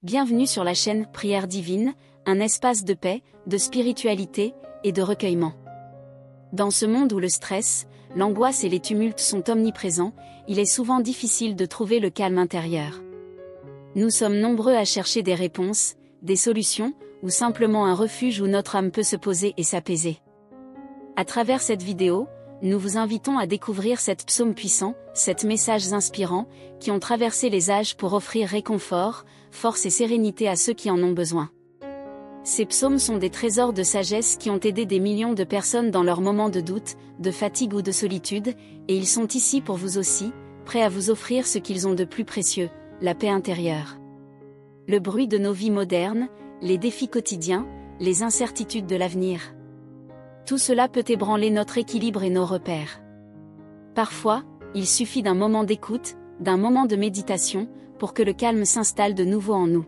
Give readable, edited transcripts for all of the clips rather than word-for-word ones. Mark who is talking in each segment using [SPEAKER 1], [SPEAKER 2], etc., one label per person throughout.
[SPEAKER 1] Bienvenue sur la chaîne Prière Divine, un espace de paix, de spiritualité et de recueillement. Dans ce monde où le stress, l'angoisse et les tumultes sont omniprésents, il est souvent difficile de trouver le calme intérieur. Nous sommes nombreux à chercher des réponses, des solutions, ou simplement un refuge où notre âme peut se poser et s'apaiser. À travers cette vidéo, nous vous invitons à découvrir cet psaume puissant, ces messages inspirants, qui ont traversé les âges pour offrir réconfort, force et sérénité à ceux qui en ont besoin. Ces psaumes sont des trésors de sagesse qui ont aidé des millions de personnes dans leurs moments de doute, de fatigue ou de solitude, et ils sont ici pour vous aussi, prêts à vous offrir ce qu'ils ont de plus précieux, la paix intérieure. Le bruit de nos vies modernes, les défis quotidiens, les incertitudes de l'avenir. Tout cela peut ébranler notre équilibre et nos repères. Parfois, il suffit d'un moment d'écoute, d'un moment de méditation, pour que le calme s'installe de nouveau en nous.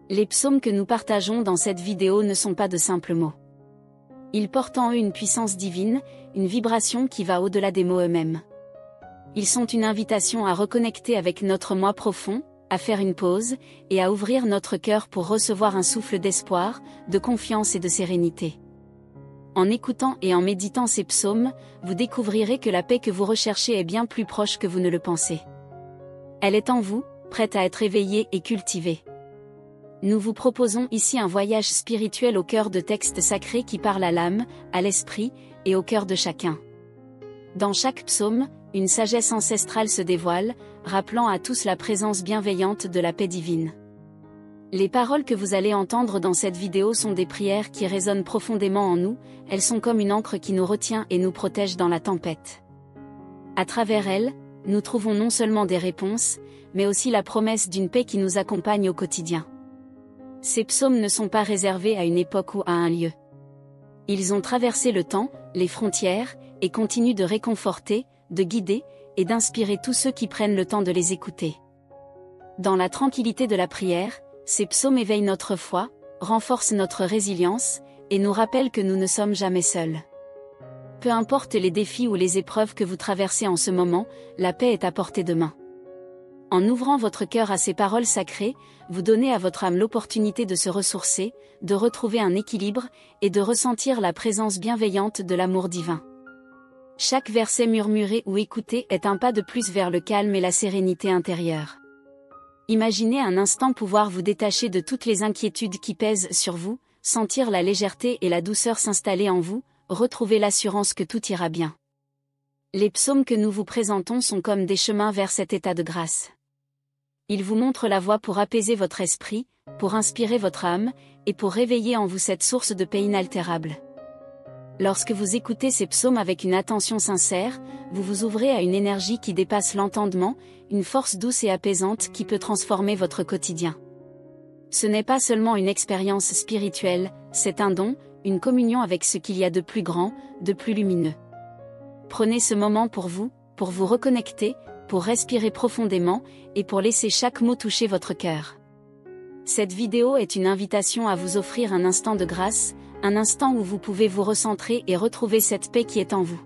[SPEAKER 1] Les psaumes que nous partageons dans cette vidéo ne sont pas de simples mots. Ils portent en eux une puissance divine, une vibration qui va au-delà des mots eux-mêmes. Ils sont une invitation à reconnecter avec notre moi profond, à faire une pause, et à ouvrir notre cœur pour recevoir un souffle d'espoir, de confiance et de sérénité. En écoutant et en méditant ces psaumes, vous découvrirez que la paix que vous recherchez est bien plus proche que vous ne le pensez. Elle est en vous, prête à être éveillée et cultivée. Nous vous proposons ici un voyage spirituel au cœur de textes sacrés qui parlent à l'âme, à l'esprit, et au cœur de chacun. Dans chaque psaume, une sagesse ancestrale se dévoile, rappelant à tous la présence bienveillante de la paix divine. Les paroles que vous allez entendre dans cette vidéo sont des prières qui résonnent profondément en nous, elles sont comme une ancre qui nous retient et nous protège dans la tempête. À travers elles, nous trouvons non seulement des réponses, mais aussi la promesse d'une paix qui nous accompagne au quotidien. Ces psaumes ne sont pas réservés à une époque ou à un lieu. Ils ont traversé le temps, les frontières, et continuent de réconforter, de guider, et d'inspirer tous ceux qui prennent le temps de les écouter. Dans la tranquillité de la prière, ces psaumes éveillent notre foi, renforcent notre résilience, et nous rappellent que nous ne sommes jamais seuls. Peu importe les défis ou les épreuves que vous traversez en ce moment, la paix est à portée de main. En ouvrant votre cœur à ces paroles sacrées, vous donnez à votre âme l'opportunité de se ressourcer, de retrouver un équilibre, et de ressentir la présence bienveillante de l'amour divin. Chaque verset murmuré ou écouté est un pas de plus vers le calme et la sérénité intérieure. Imaginez un instant pouvoir vous détacher de toutes les inquiétudes qui pèsent sur vous, sentir la légèreté et la douceur s'installer en vous, retrouver l'assurance que tout ira bien. Les psaumes que nous vous présentons sont comme des chemins vers cet état de grâce. Ils vous montrent la voie pour apaiser votre esprit, pour inspirer votre âme, et pour réveiller en vous cette source de paix inaltérable. Lorsque vous écoutez ces psaumes avec une attention sincère, vous vous ouvrez à une énergie qui dépasse l'entendement, une force douce et apaisante qui peut transformer votre quotidien. Ce n'est pas seulement une expérience spirituelle, c'est un don, une communion avec ce qu'il y a de plus grand, de plus lumineux. Prenez ce moment pour vous reconnecter, pour respirer profondément, et pour laisser chaque mot toucher votre cœur. Cette vidéo est une invitation à vous offrir un instant de grâce, un instant où vous pouvez vous recentrer et retrouver cette paix qui est en vous.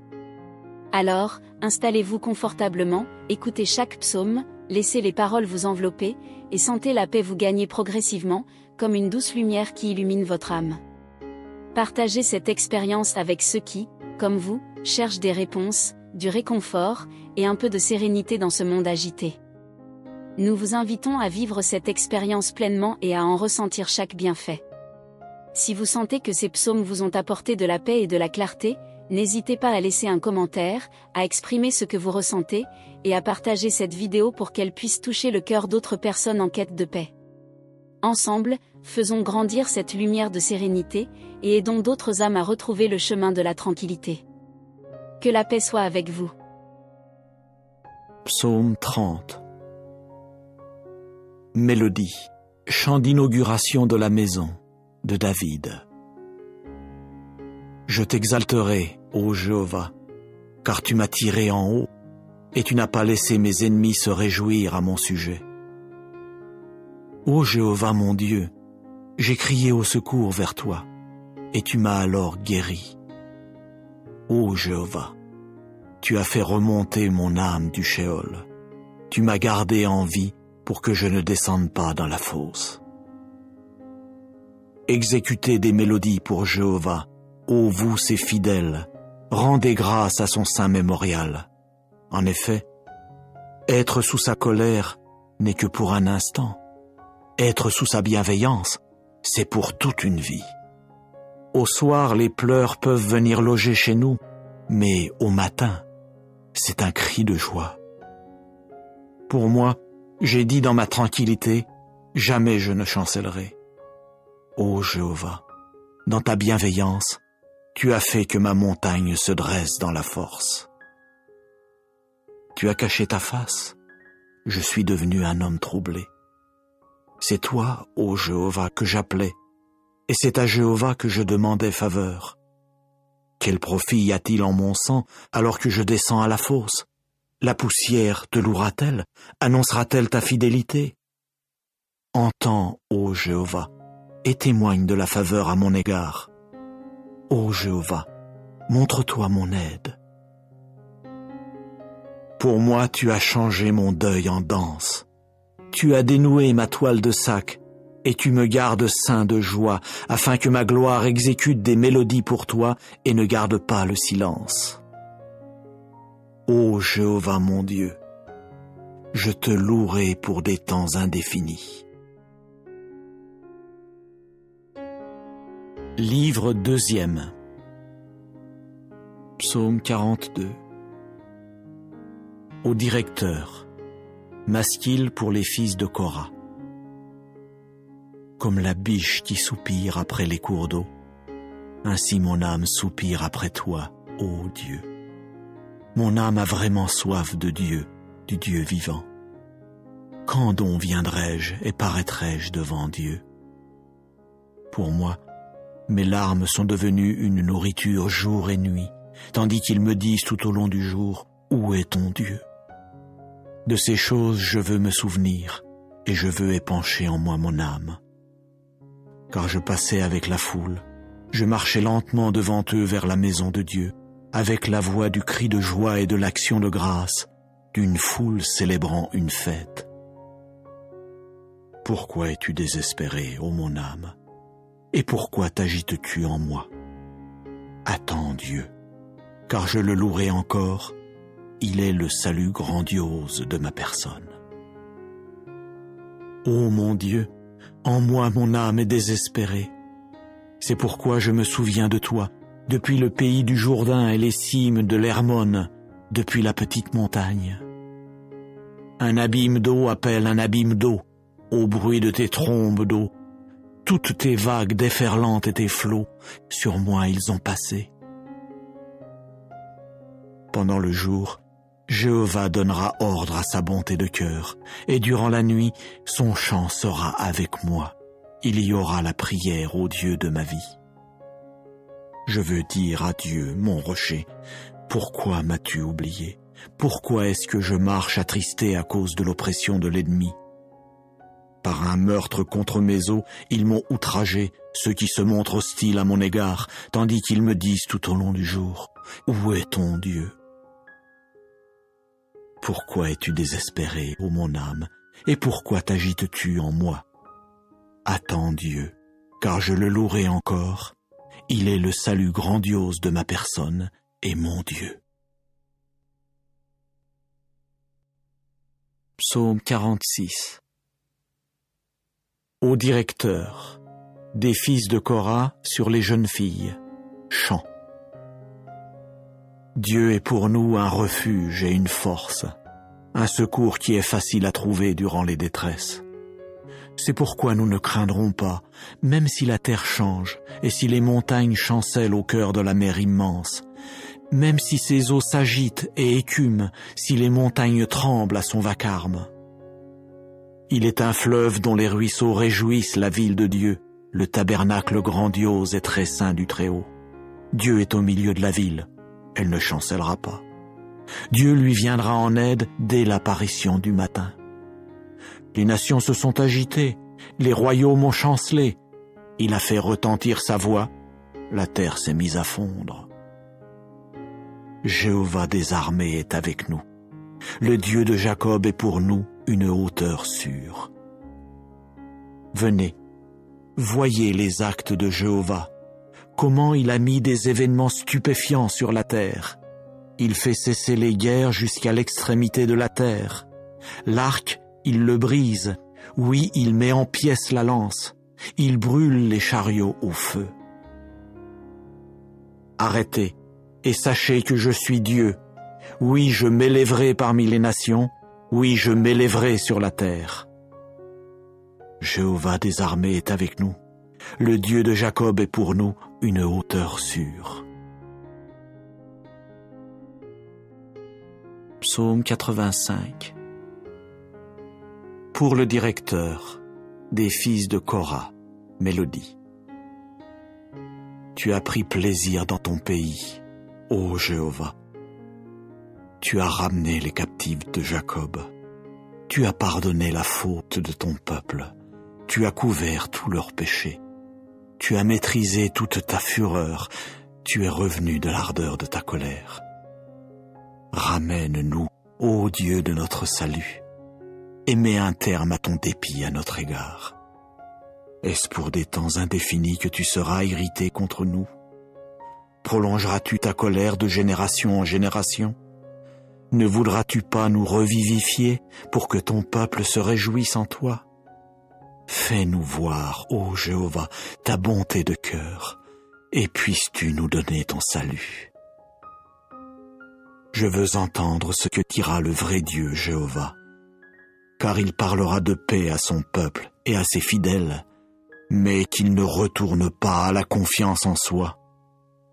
[SPEAKER 1] Alors, installez-vous confortablement, écoutez chaque psaume, laissez les paroles vous envelopper, et sentez la paix vous gagner progressivement, comme une douce lumière qui illumine votre âme. Partagez cette expérience avec ceux qui, comme vous, cherchent des réponses, du réconfort, et un peu de sérénité dans ce monde agité. Nous vous invitons à vivre cette expérience pleinement et à en ressentir chaque bienfait. Si vous sentez que ces psaumes vous ont apporté de la paix et de la clarté, n'hésitez pas à laisser un commentaire, à exprimer ce que vous ressentez, et à partager cette vidéo pour qu'elle puisse toucher le cœur d'autres personnes en quête de paix. Ensemble, faisons grandir cette lumière de sérénité, et aidons d'autres âmes à retrouver le chemin de la tranquillité. Que la paix soit avec vous.
[SPEAKER 2] Psaume 30. Mélodie. Chant d'inauguration de la maison de David. Je t'exalterai, ô Jéhovah, car tu m'as tiré en haut, et tu n'as pas laissé mes ennemis se réjouir à mon sujet. Ô Jéhovah mon Dieu, j'ai crié au secours vers toi, et tu m'as alors guéri. Ô Jéhovah, tu as fait remonter mon âme du Sheol, tu m'as gardé en vie pour que je ne descende pas dans la fosse. Exécutez des mélodies pour Jéhovah, ô vous ses fidèles, rendez grâce à son saint mémorial. En effet, être sous sa colère n'est que pour un instant. Être sous sa bienveillance, c'est pour toute une vie. Au soir, les pleurs peuvent venir loger chez nous, mais au matin, c'est un cri de joie. Pour moi, j'ai dit dans ma tranquillité, jamais je ne chancellerai. Ô Jéhovah, dans ta bienveillance, tu as fait que ma montagne se dresse dans la force. Tu as caché ta face, je suis devenu un homme troublé. C'est toi, ô Jéhovah, que j'appelais, et c'est à Jéhovah que je demandais faveur. Quel profit y a-t-il en mon sang alors que je descends à la fosse? La poussière te louera-t-elle? Annoncera-t-elle ta fidélité? Entends, ô Jéhovah, et témoigne de la faveur à mon égard. Ô Jéhovah, montre-toi mon aide. Pour moi, tu as changé mon deuil en danse. Tu as dénoué ma toile de sac, et tu me gardes saint de joie, afin que ma gloire exécute des mélodies pour toi et ne garde pas le silence. Ô Jéhovah mon Dieu, je te louerai pour des temps indéfinis. Livre 2e. Psaume 42. Au directeur. Maskil pour les fils de Korah. Comme la biche qui soupire après les cours d'eau, ainsi mon âme soupire après toi, ô Dieu. Mon âme a vraiment soif de Dieu, du Dieu vivant. Quand donc viendrai-je et paraîtrai-je devant Dieu? Pour moi, mes larmes sont devenues une nourriture jour et nuit, tandis qu'ils me disent tout au long du jour, où est ton Dieu? De ces choses je veux me souvenir, et je veux épancher en moi mon âme. Car je passais avec la foule, je marchais lentement devant eux vers la maison de Dieu, avec la voix du cri de joie et de l'action de grâce, d'une foule célébrant une fête. Pourquoi es-tu désespéré, ô mon âme? Et pourquoi t'agites-tu en moi? Attends Dieu, car je le louerai encore, il est le salut grandiose de ma personne. Ô mon Dieu, en moi mon âme est désespérée. C'est pourquoi je me souviens de toi, depuis le pays du Jourdain et les cimes de l'Hermon, depuis la petite montagne. Un abîme d'eau appelle un abîme d'eau, au bruit de tes trombes d'eau. Toutes tes vagues déferlantes et tes flots, sur moi ils ont passé. Pendant le jour, Jéhovah donnera ordre à sa bonté de cœur, et durant la nuit, son chant sera avec moi. Il y aura la prière au Dieu de ma vie. Je veux dire à Dieu, mon rocher, pourquoi m'as-tu oublié? Pourquoi est-ce que je marche attristé à cause de l'oppression de l'ennemi? Par un meurtre contre mes os, ils m'ont outragé, ceux qui se montrent hostiles à mon égard, tandis qu'ils me disent tout au long du jour, où est ton Dieu? Pourquoi es-tu désespéré, ô mon âme, et pourquoi t'agites-tu en moi? Attends Dieu, car je le louerai encore, il est le salut grandiose de ma personne et mon Dieu. Psaume 46. Au directeur, des fils de Korah sur les jeunes filles, chant. Dieu est pour nous un refuge et une force, un secours qui est facile à trouver durant les détresses. C'est pourquoi nous ne craindrons pas, même si la terre change et si les montagnes chancellent au cœur de la mer immense, même si ses eaux s'agitent et écument, si les montagnes tremblent à son vacarme. Il est un fleuve dont les ruisseaux réjouissent la ville de Dieu, le tabernacle grandiose et très saint du Très-Haut. Dieu est au milieu de la ville, elle ne chancellera pas. Dieu lui viendra en aide dès l'apparition du matin. Les nations se sont agitées, les royaumes ont chancelé. Il a fait retentir sa voix, la terre s'est mise à fondre. Jéhovah des armées est avec nous. Le Dieu de Jacob est pour nous une hauteur sûre. Venez, voyez les actes de Jéhovah, comment il a mis des événements stupéfiants sur la terre. Il fait cesser les guerres jusqu'à l'extrémité de la terre. L'arc, il le brise. Oui, il met en pièces la lance. Il brûle les chariots au feu. Arrêtez, et sachez que je suis Dieu. Oui, je m'élèverai parmi les nations. Oui, je m'élèverai sur la terre. Jéhovah des armées est avec nous. Le Dieu de Jacob est pour nous une hauteur sûre. Psaume 85. Pour le directeur des fils de Korah, mélodie. Tu as pris plaisir dans ton pays, ô Jéhovah. Tu as ramené les captifs de Jacob. Tu as pardonné la faute de ton peuple. Tu as couvert tous leurs péchés. Tu as maîtrisé toute ta fureur. Tu es revenu de l'ardeur de ta colère. Ramène-nous, ô Dieu de notre salut, et mets un terme à ton dépit à notre égard. Est-ce pour des temps indéfinis que tu seras irrité contre nous? Prolongeras-tu ta colère de génération en génération? Ne voudras-tu pas nous revivifier pour que ton peuple se réjouisse en toi? Fais-nous voir, ô Jéhovah, ta bonté de cœur, et puisses-tu nous donner ton salut. Je veux entendre ce que dira le vrai Dieu, Jéhovah, car il parlera de paix à son peuple et à ses fidèles, mais qu'il ne retourne pas à la confiance en soi.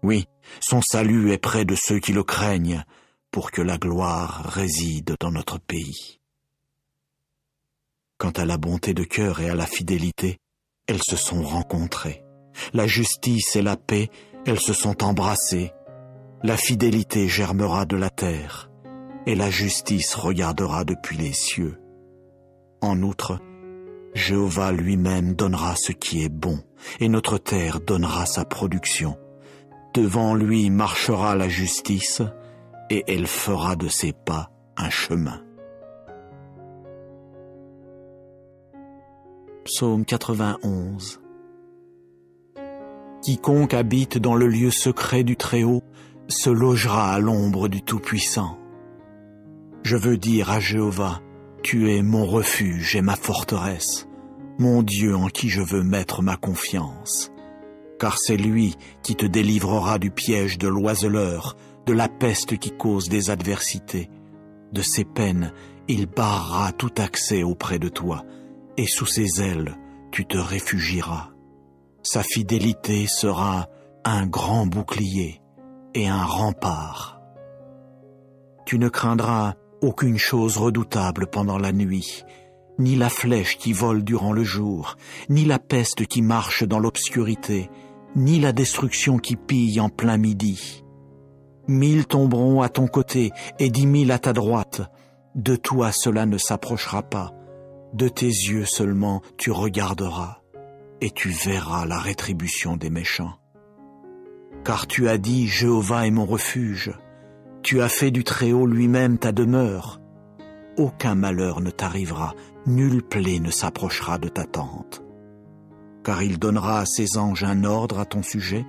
[SPEAKER 2] Oui, son salut est près de ceux qui le craignent, pour que la gloire réside dans notre pays. Quant à la bonté de cœur et à la fidélité, elles se sont rencontrées. La justice et la paix, elles se sont embrassées. La fidélité germera de la terre, et la justice regardera depuis les cieux. En outre, Jéhovah lui-même donnera ce qui est bon, et notre terre donnera sa production. Devant lui marchera la justice, et elle fera de ses pas un chemin. Psaume 91. Quiconque habite dans le lieu secret du Très-Haut se logera à l'ombre du Tout-Puissant. Je veux dire à Jéhovah, tu es mon refuge et ma forteresse, mon Dieu en qui je veux mettre ma confiance. Car c'est lui qui te délivrera du piège de l'oiseleur, de la peste qui cause des adversités. De ses peines, il barrera tout accès auprès de toi, et sous ses ailes, tu te réfugieras. Sa fidélité sera un grand bouclier et un rempart. Tu ne craindras aucune chose redoutable pendant la nuit, ni la flèche qui vole durant le jour, ni la peste qui marche dans l'obscurité, ni la destruction qui pille en plein midi. 1000 tomberont à ton côté et 10 000 à ta droite. De toi cela ne s'approchera pas. De tes yeux seulement tu regarderas, et tu verras la rétribution des méchants. Car tu as dit, Jéhovah est mon refuge. Tu as fait du Très-Haut lui-même ta demeure. Aucun malheur ne t'arrivera, nulle plaie ne s'approchera de ta tente. Car il donnera à ses anges un ordre à ton sujet,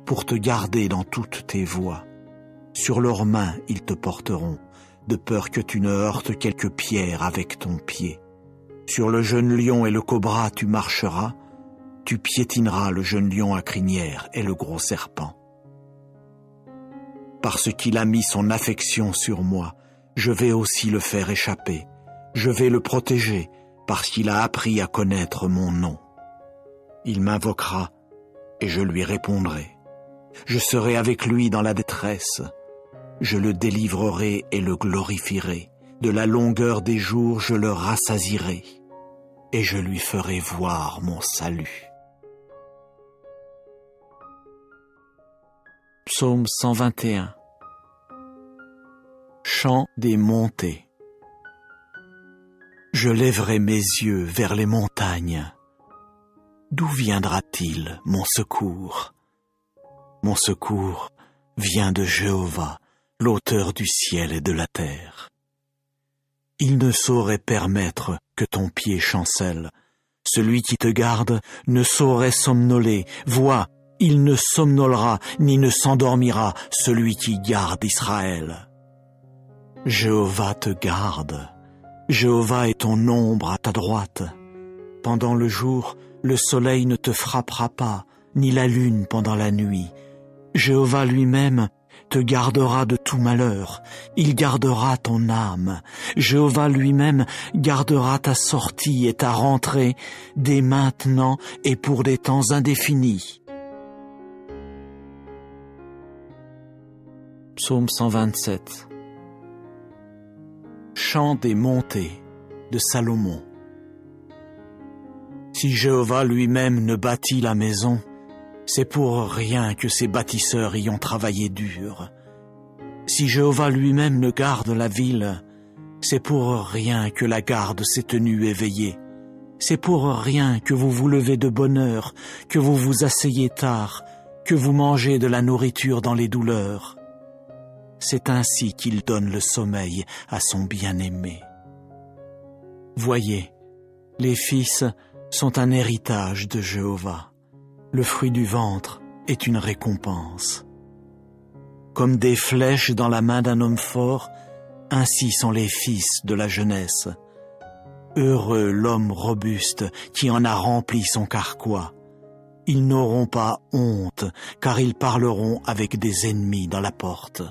[SPEAKER 2] pour te garder dans toutes tes voies. Sur leurs mains ils te porteront, de peur que tu ne heurtes quelque pierre avec ton pied. Sur le jeune lion et le cobra tu marcheras, tu piétineras le jeune lion à crinière et le gros serpent. Parce qu'il a mis son affection sur moi, je vais aussi le faire échapper. Je vais le protéger, parce qu'il a appris à connaître mon nom. Il m'invoquera, et je lui répondrai. Je serai avec lui dans la détresse. Je le délivrerai et le glorifierai. De la longueur des jours, je le rassasierai, et je lui ferai voir mon salut. Psaume 121. Chant des montées. Je lèverai mes yeux vers les montagnes. D'où viendra-t-il mon secours? Mon secours vient de Jéhovah, l'auteur du ciel et de la terre. il ne saurait permettre que ton pied chancelle. Celui qui te garde ne saurait somnoler. Vois, il ne somnolera ni ne s'endormira, celui qui garde Israël. Jéhovah te garde. Jéhovah est ton ombre à ta droite. Pendant le jour, le soleil ne te frappera pas, ni la lune pendant la nuit. Jéhovah lui-même te gardera de tout malheur. Il gardera ton âme. Jéhovah lui-même gardera ta sortie et ta rentrée dès maintenant et pour des temps indéfinis. Psaume 127. Chant des montées de Salomon. Si Jéhovah lui-même ne bâtit la maison, c'est pour rien que ses bâtisseurs y ont travaillé dur. Si Jéhovah lui-même ne garde la ville, c'est pour rien que la garde s'est tenue éveillée. C'est pour rien que vous vous levez de bonne heure, que vous vous asseyez tard, que vous mangez de la nourriture dans les douleurs. C'est ainsi qu'il donne le sommeil à son bien-aimé. Voyez, les fils sont un héritage de Jéhovah. Le fruit du ventre est une récompense. Comme des flèches dans la main d'un homme fort, ainsi sont les fils de la jeunesse. Heureux l'homme robuste qui en a rempli son carquois. Ils n'auront pas honte, car ils parleront avec des ennemis dans la porte.